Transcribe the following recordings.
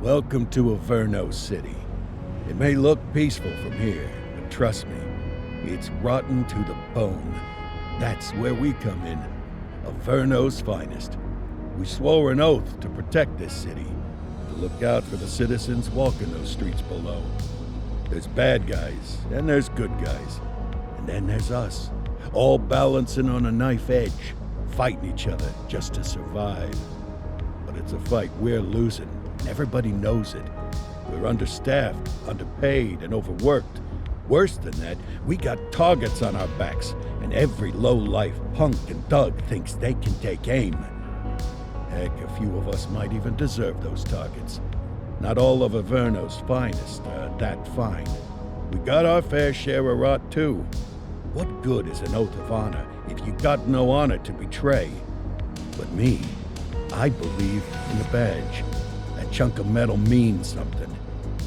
Welcome to Averno City. It may look peaceful from here, but trust me, it's rotten to the bone. That's where we come in. Averno's finest. We swore an oath to protect this city, to look out for the citizens walking those streets below. There's bad guys, and there's good guys. And then there's us, all balancing on a knife edge, fighting each other just to survive. But it's a fight we're losing, and everybody knows it. We're understaffed, underpaid, and overworked. Worse than that, we got targets on our backs, and every low-life punk and thug thinks they can take aim. Heck, a few of us might even deserve those targets. Not all of Averno's finest are that fine. We got our fair share of rot, too. What good is an oath of honor if you got no honor to betray? But me, I believe in the badge. That chunk of metal means something.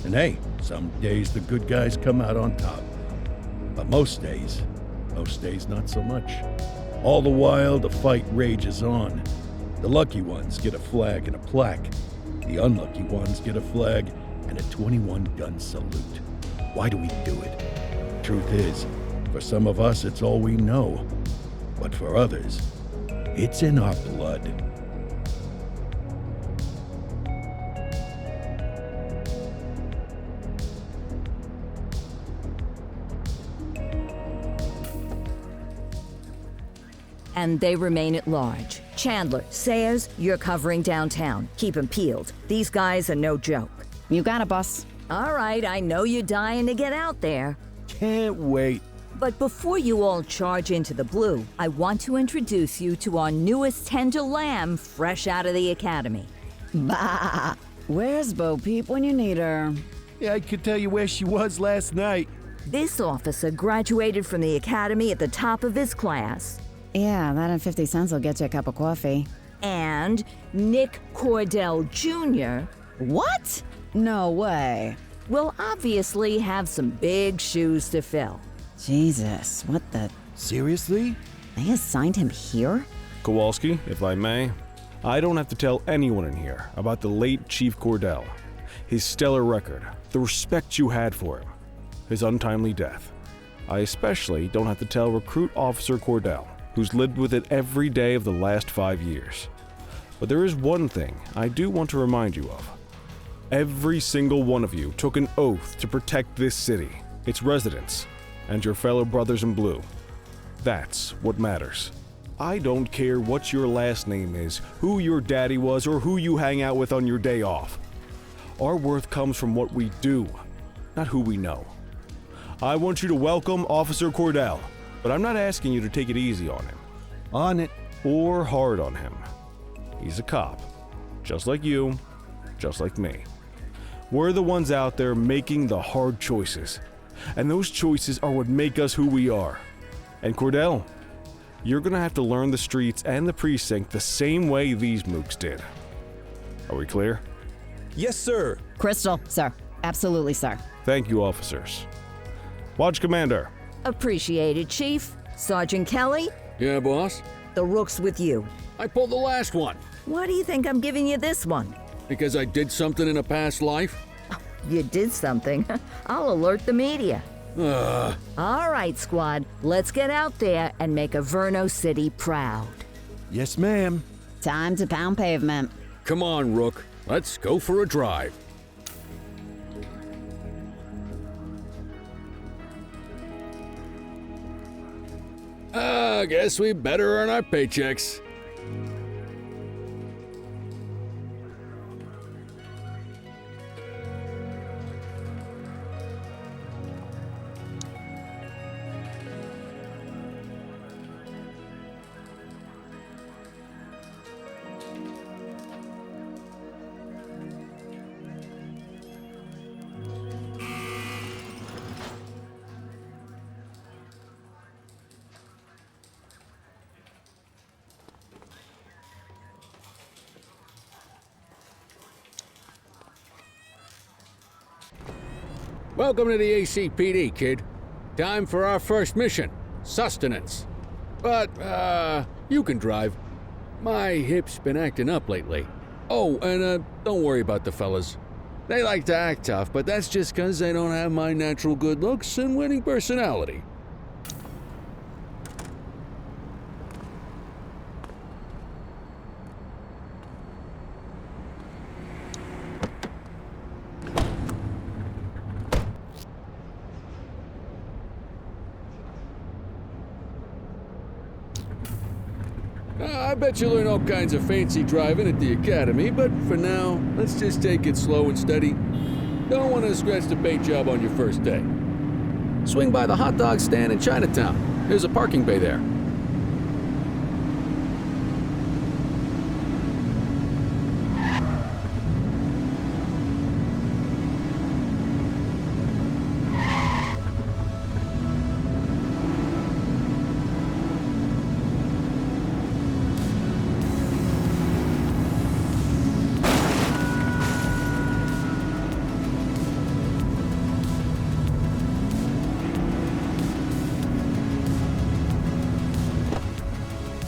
And hey, some days the good guys come out on top. But most days not so much. All the while, the fight rages on. The lucky ones get a flag and a plaque. The unlucky ones get a flag and a 21-gun salute. Why do we do it? Truth is, for some of us, it's all we know. But for others, it's in our blood. And they remain at large. Chandler, Sayers, you're covering downtown. Keep 'em peeled. These guys are no joke. You got it, boss. All right, I know you're dying to get out there. Can't wait. But before you all charge into the blue, I want to introduce you to our newest tender lamb fresh out of the academy. Bah! Where's Bo Peep when you need her? Yeah, I could tell you where she was last night. This officer graduated from the academy at the top of his class. Yeah, that and 50 cents will get you a cup of coffee. And Nick Cordell Jr. What? No way. will obviously have some big shoes to fill. Jesus, what the... Seriously? They assigned him here? Kowalski, if I may, I don't have to tell anyone in here about the late Chief Cordell, his stellar record, the respect you had for him, his untimely death. I especially don't have to tell Recruit Officer Cordell, who's lived with it every day of the last 5 years. But there is one thing I do want to remind you of. Every single one of you took an oath to protect this city, its residents, and your fellow brothers in blue. That's what matters. I don't care what your last name is, who your daddy was, or who you hang out with on your day off. Our worth comes from what we do, not who we know. I want you to welcome Officer Cordell, but I'm not asking you to take it easy on him. On it. Or hard on him. He's a cop, just like you, just like me. We're the ones out there making the hard choices, and those choices are what make us who we are. And Cordell, you're gonna have to learn the streets and the precinct the same way these mooks did. Are we clear? Yes, sir. Crystal, sir. Absolutely, sir. Thank you, officers. Watch Commander. Appreciated, Chief. Sergeant Kelly, Yeah, boss? the rook's with you. I pulled the last one. Why do you think I'm giving you this one? Because I did something in a past life? You did something. I'll alert the media. Ugh. All right, squad. Let's get out there and make Averno City proud. Yes, ma'am. Time to pound pavement. Come on, Rook. Let's go for a drive. I guess we better earn our paychecks. Welcome to the ACPD, kid. Time for our first mission, sustenance. But, you can drive. My hip's been acting up lately. Oh, and, don't worry about the fellas. They like to act tough, but that's just 'cause they don't have my natural good looks and winning personality. I bet you learn all kinds of fancy driving at the academy, but for now, let's just take it slow and steady. Don't want to scratch the paint job on your first day. Swing by the hot dog stand in Chinatown. There's a parking bay there.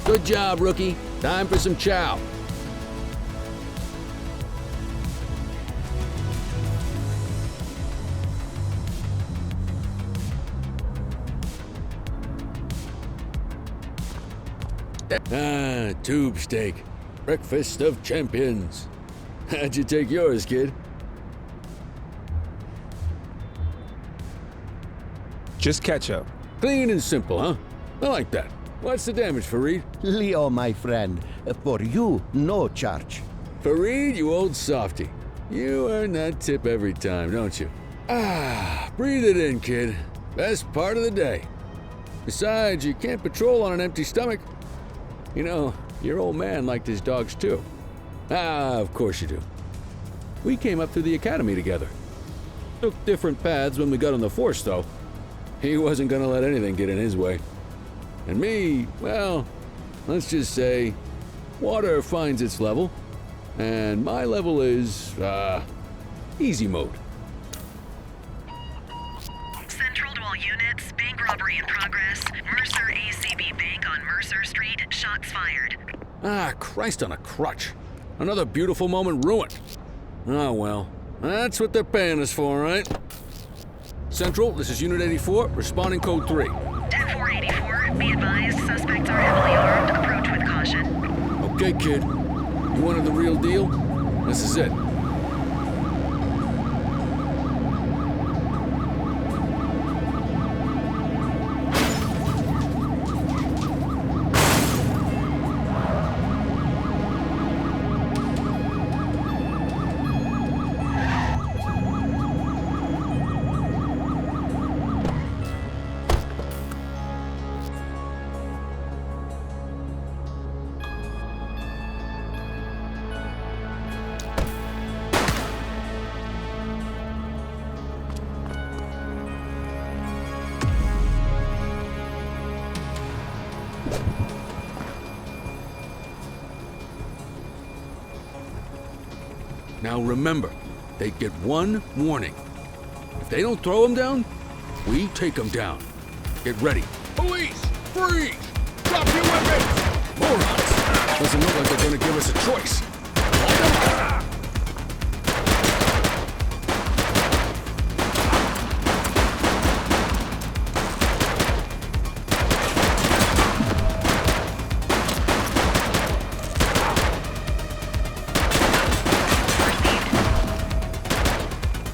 Good job, rookie. Time for some chow. Tube steak. Breakfast of champions. How'd you take yours, kid? Just ketchup. Clean and simple, huh? I like that. What's the damage, Fareed? Leo, my friend, for you, no charge. Fareed, you old softy. You earn that tip every time, don't you? Breathe it in, kid. Best part of the day. Besides, you can't patrol on an empty stomach. You know, your old man liked his dogs too. Of course you do. We came up through the academy together. Took different paths when we got on the force, though. He wasn't gonna let anything get in his way. And me, well, let's just say, water finds its level, and my level is, easy mode. Central to all units, bank robbery in progress. Mercer ACB Bank on Mercer Street, shots fired. Christ on a crutch. Another beautiful moment ruined. Oh well, that's what they're paying us for, right? Central, this is Unit 84, responding code 3. 10-484, be advised, suspects are heavily armed, approach with caution. Okay, kid. You wanted the real deal? This is it. Now remember, they get one warning. If they don't throw them down, we take them down. Get ready. Police! Freeze! Drop your weapons! Morons! Doesn't look like they're gonna give us a choice.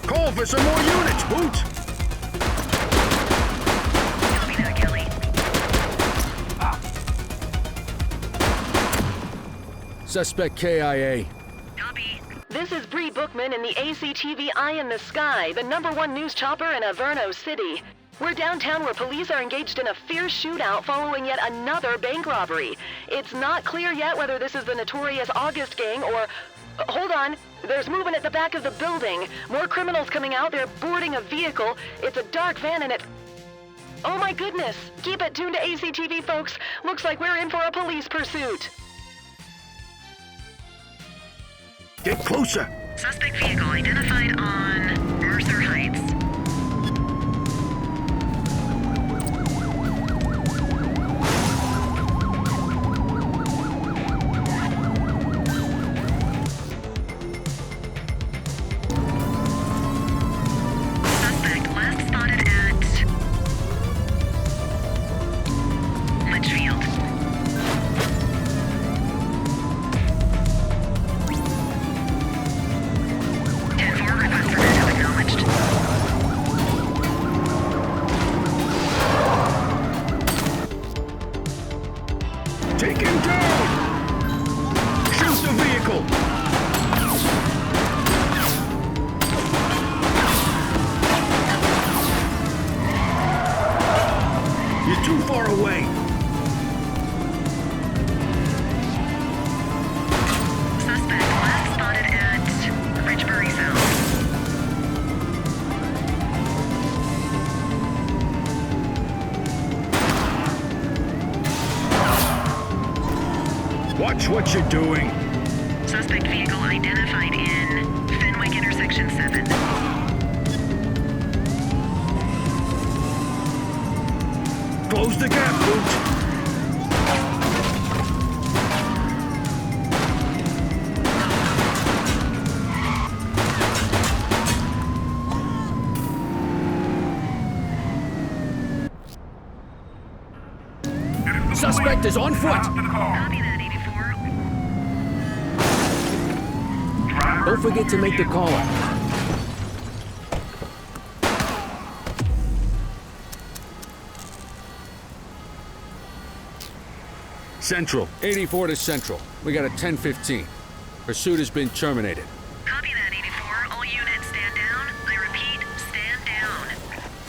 Call for some more units, Boot! Copy that, Kelly. Suspect KIA. Copy. This is Bree Bookman in the ACTV Eye in the Sky, the #1 news chopper in Averno City. We're downtown where police are engaged in a fierce shootout following yet another bank robbery. It's not clear yet whether this is the notorious August gang or... Hold on. There's movement at the back of the building. More criminals coming out. They're boarding a vehicle. It's a dark van and it... Oh my goodness. Keep it tuned to ACTV, folks. Looks like we're in for a police pursuit. Get closer! Suspect vehicle identified on Mercer Heights. Take him down! Shoot the vehicle! You're too far away! Suspect last spotted at Ridgebury South. Watch what you're doing! Suspect vehicle identified in Fenwick intersection 7. Close the gap, Boot! Suspect is on foot! Copy that, 84. Don't forget to make the call up. Central. 84 to Central. We got a 10:15. Pursuit has been terminated. Copy that, 84. All units stand down. I repeat, stand down.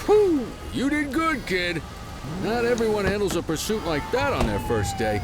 Whew! You did good, kid. Not everyone handles a pursuit like that on their first day.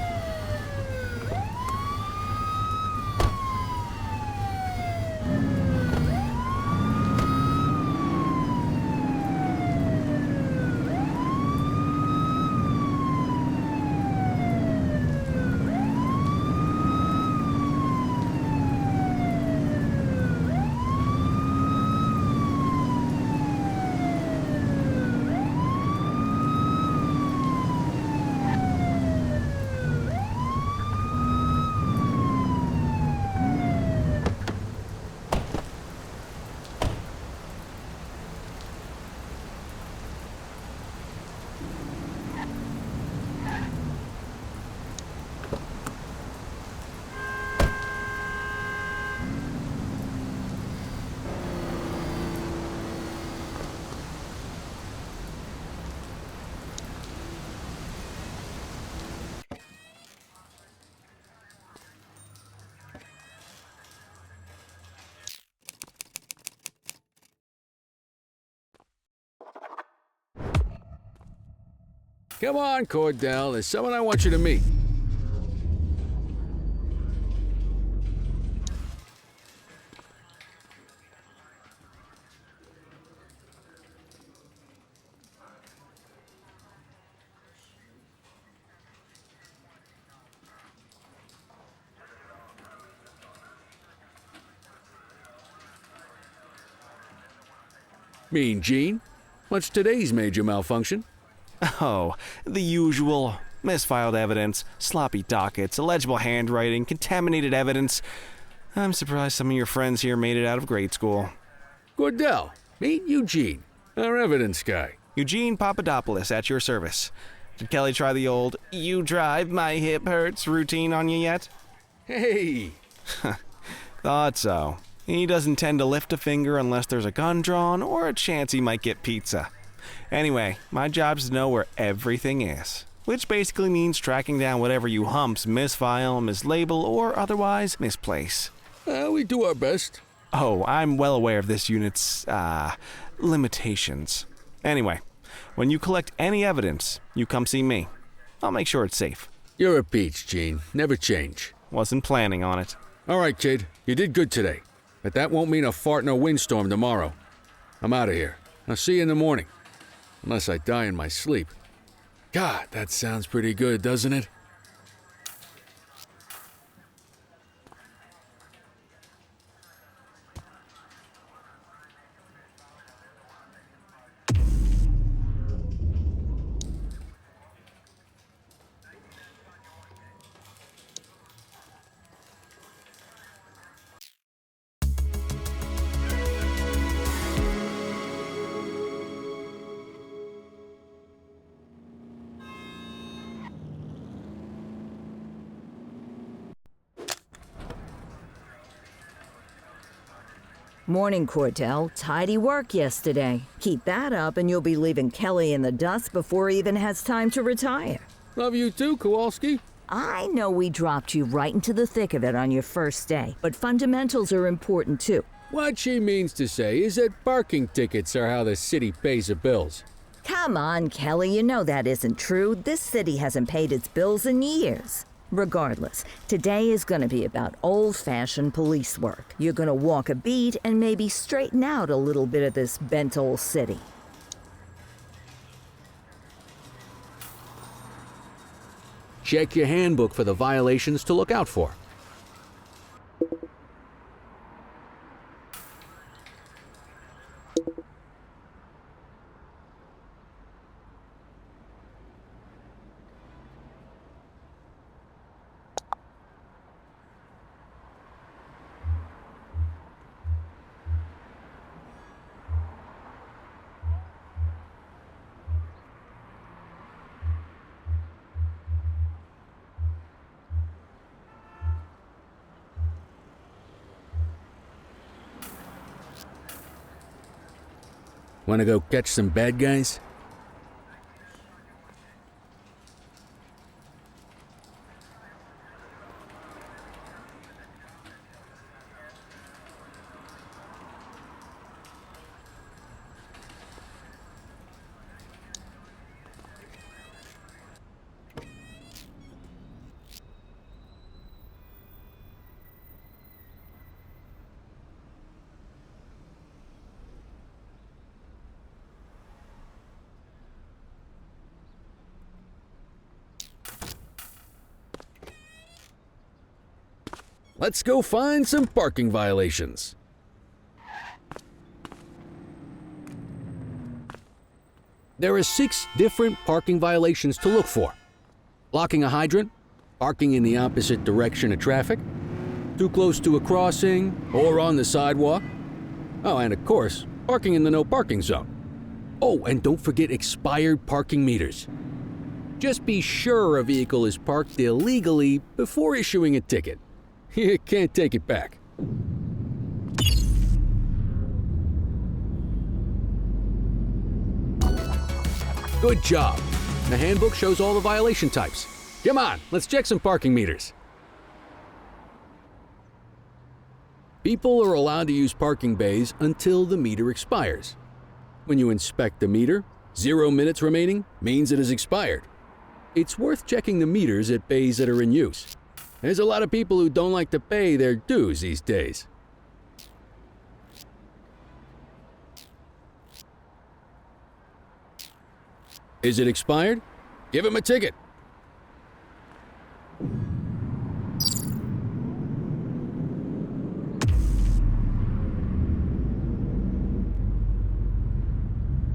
Come on, Cordell. There's someone I want you to meet. Mean Gene? What's today's major malfunction? Oh, the usual. Misfiled evidence, sloppy dockets, illegible handwriting, contaminated evidence. I'm surprised some of your friends here made it out of grade school. Cordell, meet Eugene, our evidence guy. Eugene Papadopoulos at your service. Did Kelly try the old, "you drive, my hip hurts" routine on you yet? Hey! Thought so. He doesn't tend to lift a finger unless there's a gun drawn or a chance he might get pizza. Anyway, my job's to know where everything is, which basically means tracking down whatever you humps misfile, mislabel, or otherwise misplace. We do our best. Oh, I'm well aware of this unit's, limitations. Anyway, when you collect any evidence, you come see me. I'll make sure it's safe. You're a peach, Gene. Never change. Wasn't planning on it. All right, kid. You did good today. But that won't mean a fart in a windstorm tomorrow. I'm out of here. I'll see you in the morning. Unless I die in my sleep. God, that sounds pretty good, doesn't it? Morning, Cordell. Tidy work yesterday. Keep that up and you'll be leaving Kelly in the dust before he even has time to retire. Love you too, Kowalski. I know we dropped you right into the thick of it on your first day, but fundamentals are important too. What she means to say is that parking tickets are how the city pays the bills. Come on, Kelly, you know that isn't true. This city hasn't paid its bills in years. Regardless, today is going to be about old-fashioned police work. You're going to walk a beat and maybe straighten out a little bit of this bent old city. Check your handbook for the violations to look out for. Want to go catch some bad guys? Let's go find some parking violations. There are 6 different parking violations to look for. Blocking a hydrant, parking in the opposite direction of traffic, too close to a crossing or on the sidewalk. Oh, and of course, parking in the no parking zone. Oh, and don't forget expired parking meters. Just be sure a vehicle is parked illegally before issuing a ticket. You can't take it back. Good job. The handbook shows all the violation types. Come on, let's check some parking meters. People are allowed to use parking bays until the meter expires. When you inspect the meter, 0 minutes remaining means it has expired. It's worth checking the meters at bays that are in use. There's a lot of people who don't like to pay their dues these days. Is it expired? Give him a ticket.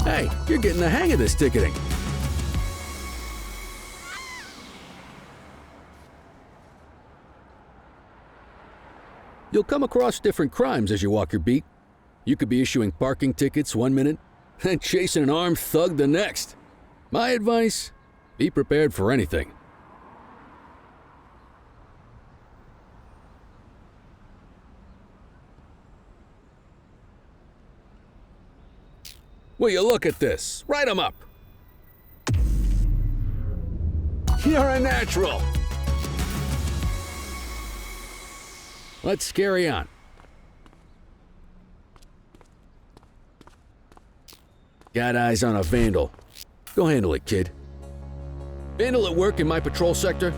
Hey, you're getting the hang of this ticketing. You'll come across different crimes as you walk your beat. You could be issuing parking tickets 1 minute and chasing an armed thug the next. My advice, be prepared for anything. Will you look at this? Write 'em up. You're a natural. Let's carry on. Got eyes on a vandal. Go handle it, kid. Vandal at work in my patrol sector?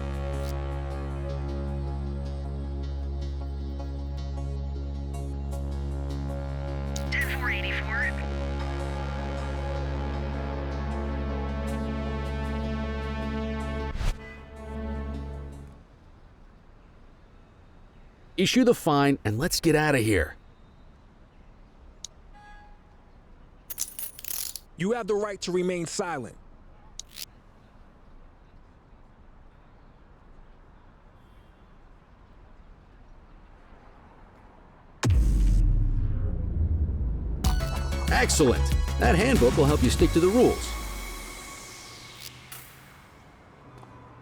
Issue the fine and let's get out of here. You have the right to remain silent. Excellent. That handbook will help you stick to the rules.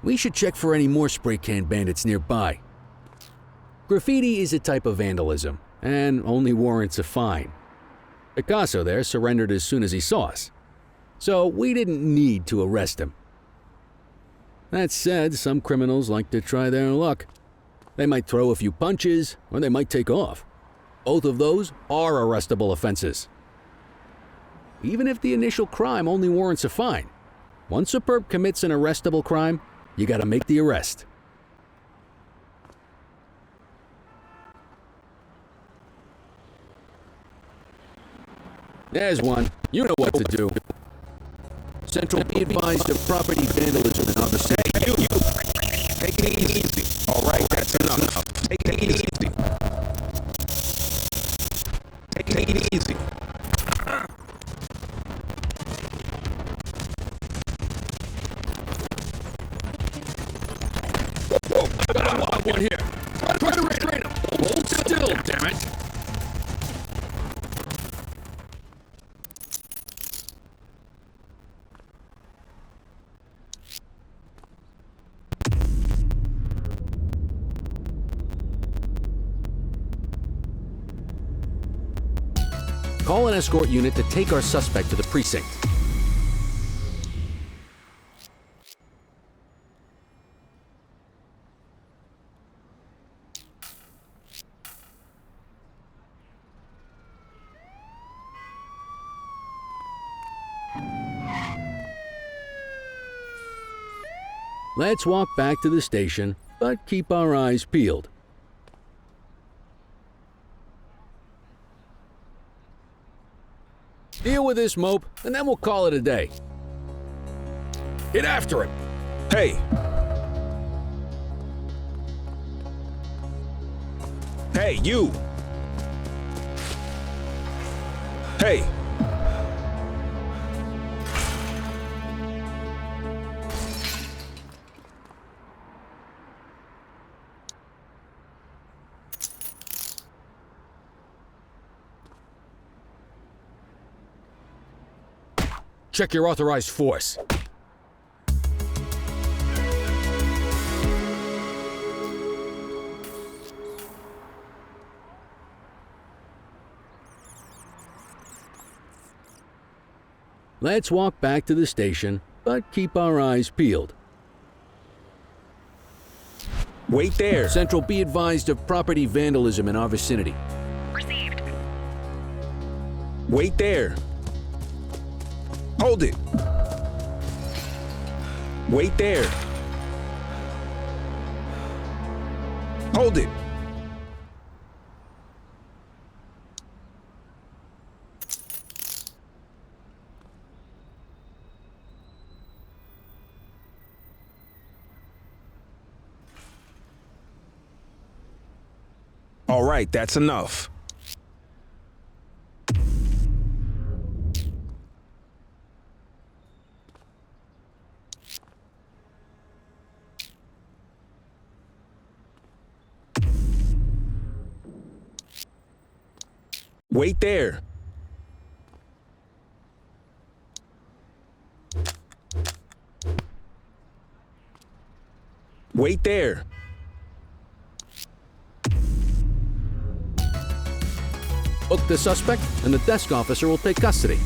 We should check for any more spray can bandits nearby. Graffiti is a type of vandalism, and only warrants a fine. Picasso there surrendered as soon as he saw us, so we didn't need to arrest him. That said, some criminals like to try their luck. They might throw a few punches, or they might take off. Both of those are arrestable offenses. Even if the initial crime only warrants a fine, once a perp commits an arrestable crime, you gotta make the arrest. There's one. You know what to do. Central, be advised of property vandalism in Averno City. Hey, you. Take it easy. All right, that's enough. Take it easy. Take it easy. Whoa, got a wild one here. Try to restrain him. Hold still, damn it. Call an escort unit to take our suspect to the precinct. Let's walk back to the station, but keep our eyes peeled. Deal with this mope, and then we'll call it a day. Get after him. Hey. Hey, you. Hey. Check your authorized force. Let's walk back to the station, but keep our eyes peeled. Wait there. Central, be advised of property vandalism in our vicinity. Received. Wait there. Hold it. Wait there. Hold it. All right, that's enough. Wait there. Wait there. Book the suspect, and the desk officer will take custody.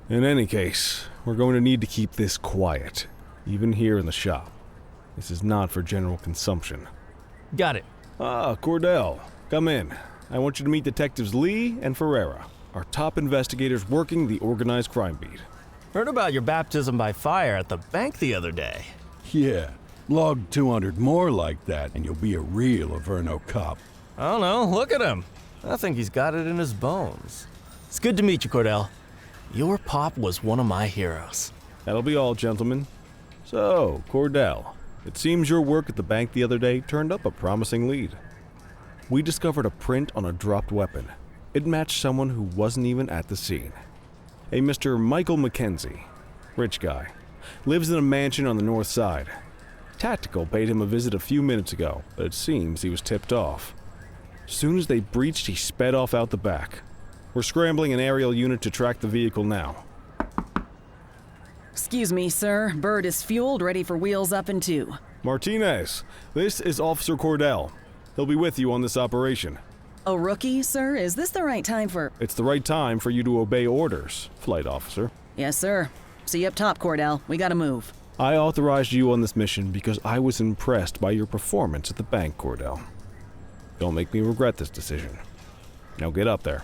In any case, we're going to need to keep this quiet, even here in the shop. This is not for general consumption. Got it. Ah, Cordell. Come in. I want you to meet Detectives Lee and Ferreira, our top investigators working the organized crime beat. Heard about your baptism by fire at the bank the other day. Yeah, log 200 more like that, and you'll be a real Averno cop. I don't know, look at him. I think he's got it in his bones. It's good to meet you, Cordell. Your pop was one of my heroes. That'll be all, gentlemen. So, Cordell, it seems your work at the bank the other day turned up a promising lead. We discovered a print on a dropped weapon. It matched someone who wasn't even at the scene. A Mr. Michael McKenzie, rich guy, lives in a mansion on the north side. Tactical paid him a visit a few minutes ago, but it seems he was tipped off. Soon as they breached, he sped off out the back. We're scrambling an aerial unit to track the vehicle now. Excuse me, sir. Bird is fueled, ready for wheels up in 2. Martinez, this is Officer Cordell. He'll be with you on this operation. A rookie, sir? Is this the right time for... It's the right time for you to obey orders, flight officer. Yes, sir. See you up top, Cordell. We gotta move. I authorized you on this mission because I was impressed by your performance at the bank, Cordell. Don't make me regret this decision. Now get up there.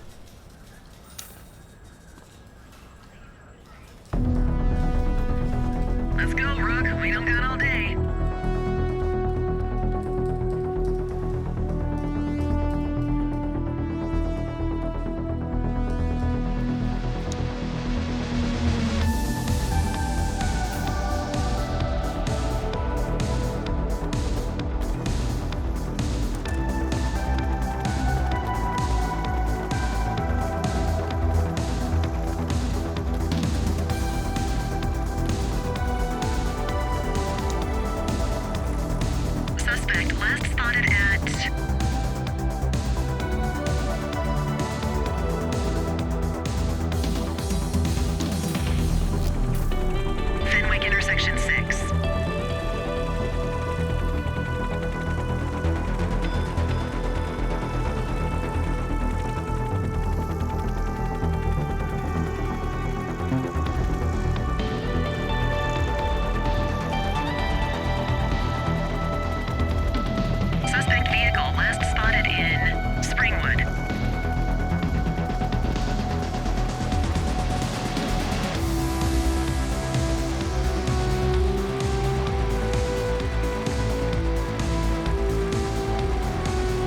Let's go, Rook. We don't got all day. Suspect last spotted at... Fenwick intersection 6. Suspect vehicle last spotted in Springwood.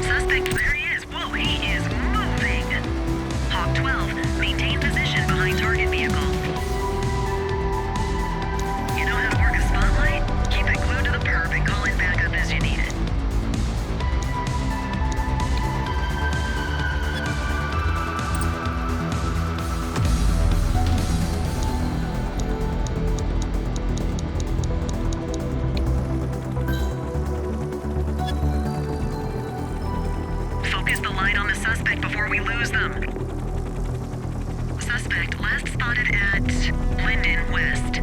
Suspect, there he is. Whoa, he is moving. Hawk 12, maintain position behind target vehicle. You know how to work a spotlight? Keep it glued to the perp and call in backup as you need it. Focus the light on the suspect before we lose them. Suspect last spotted at Linden West.